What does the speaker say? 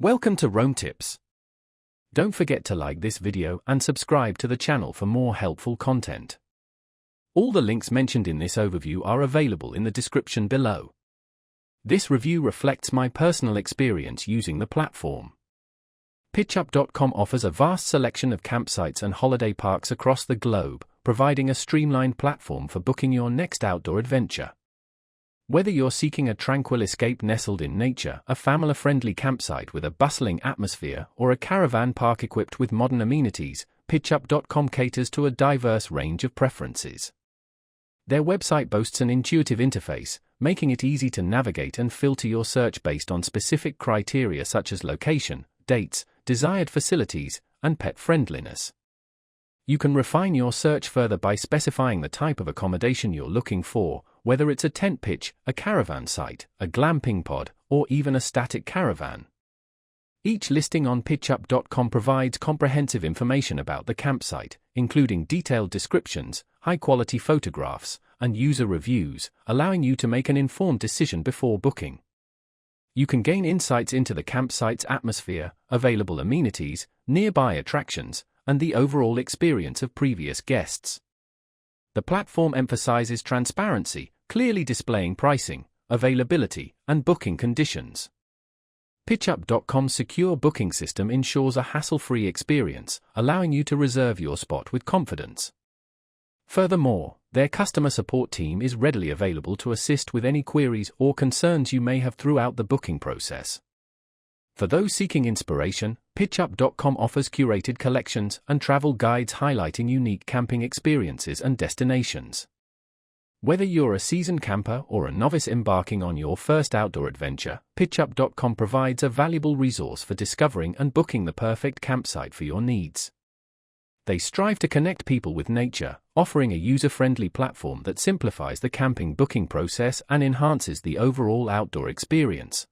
Welcome to Rome Tips. Don't forget to like this video and subscribe to the channel for more helpful content. All the links mentioned in this overview are available in the description below. This review reflects my personal experience using the platform. Pitchup.com offers a vast selection of campsites and holiday parks across the globe, providing a streamlined platform for booking your next outdoor adventure. Whether you're seeking a tranquil escape nestled in nature, a family-friendly campsite with a bustling atmosphere, or a caravan park equipped with modern amenities, Pitchup.com caters to a diverse range of preferences. Their website boasts an intuitive interface, making it easy to navigate and filter your search based on specific criteria such as location, dates, desired facilities, and pet friendliness. You can refine your search further by specifying the type of accommodation you're looking for, whether it's a tent pitch, a caravan site, a glamping pod, or even a static caravan. Each listing on Pitchup.com provides comprehensive information about the campsite, including detailed descriptions, high-quality photographs, and user reviews, allowing you to make an informed decision before booking. You can gain insights into the campsite's atmosphere, available amenities, nearby attractions, and the overall experience of previous guests. The platform emphasizes transparency, clearly displaying pricing, availability, and booking conditions. Pitchup.com's secure booking system ensures a hassle-free experience, allowing you to reserve your spot with confidence. Furthermore, their customer support team is readily available to assist with any queries or concerns you may have throughout the booking process. For those seeking inspiration, Pitchup.com offers curated collections and travel guides highlighting unique camping experiences and destinations. Whether you're a seasoned camper or a novice embarking on your first outdoor adventure, Pitchup.com provides a valuable resource for discovering and booking the perfect campsite for your needs. They strive to connect people with nature, offering a user-friendly platform that simplifies the camping booking process and enhances the overall outdoor experience.